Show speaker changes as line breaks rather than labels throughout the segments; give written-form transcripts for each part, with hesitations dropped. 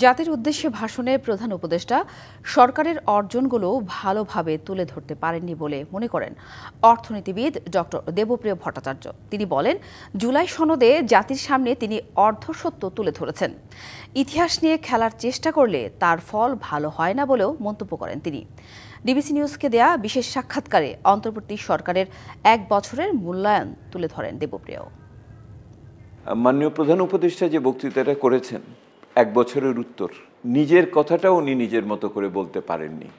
জাতির উদ্দেশ্যে ভাষণে প্রধান উপদেষ্টা সরকারের অর্জনগুলো ভালোভাবে তুলে ধরতে পারেননি বলে মনে করেন অর্থনীতিবিদ ডক্টর দেবপ্রিয় ভট্টাচার্য। তিনি বলেন, জুলাই সনদে জাতির সামনে তিনি অর্ধসত্য তুলে ধরেছেন। ইতিহাস নিয়ে খেলার চেষ্টা করলে তার ফল ভালো হয় না বলেও মন্তব্য করেন তিনি। ডিবিসি নিউজকে দেয়া বিশেষ সাক্ষাৎকারে অন্তর্বর্তী সরকারের 1 বছরের মূল্যায়ন তুলে ধরেন দেবপ্রিয়।
মাননীয় প্রধান উপদেষ্টা যে বক্তৃতাটা করেছেন 1 বছরের উত্তর, নিজের কথাটা উনি নিজের মতো করে বলতে পারেননি,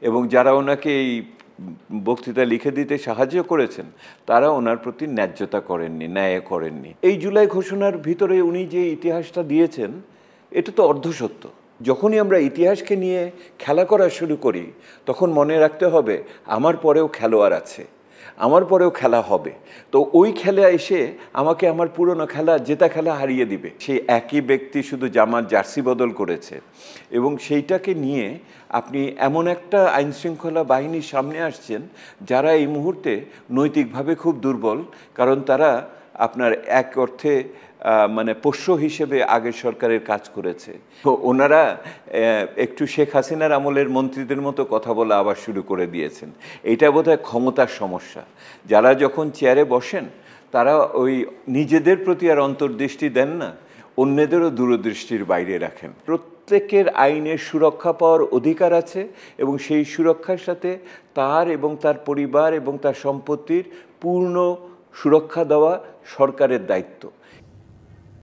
এবং যারা ওনাকে এই বক্তৃতা লিখে দিতে সাহায্য করেছেন তারা ওনার প্রতি ন্যায্যতা করেননি, ন্যায় করেননি। এই জুলাই ঘোষণার ভিতরে উনি যে ইতিহাসটা দিয়েছেন এটা তো অর্ধসত্য। যখনই আমরা ইতিহাসকে নিয়ে খেলা করা শুরু করি তখন মনে রাখতে হবে আমার পরেও খেলোয়াড় আছে, আমার পরেও খেলা হবে। তো ওই খেলা এসে আমাকে আমার পুরনো খেলা, জেতা খেলা হারিয়ে দিবে। সেই একই ব্যক্তি শুধু জামার জার্সি বদল করেছে, এবং সেইটাকে নিয়ে আপনি এমন একটা আইনশৃঙ্খলা বাহিনীর সামনে আসছেন যারা এই মুহূর্তে নৈতিকভাবে খুব দুর্বল, কারণ তারা আপনার এক অর্থে মানে পোষ্য হিসেবে আগের সরকারের কাজ করেছে। তো ওনারা একটু শেখ হাসিনার আমলের মন্ত্রীদের মতো কথা বলা আবার শুরু করে দিয়েছেন। এটা বোধহয় ক্ষমতার সমস্যা। যারা যখন চেয়ারে বসেন তারা ওই নিজেদের প্রতি আর অন্তর্দৃষ্টি দেন না, অন্যদেরও দূরদৃষ্টির বাইরে রাখেন। প্রত্যেকের আইনের সুরক্ষা পাওয়ার অধিকার আছে, এবং সেই সুরক্ষার সাথে তার এবং তার পরিবার এবং তার সম্পত্তির পূর্ণ সুরক্ষা দেওয়া সরকারের দায়িত্ব।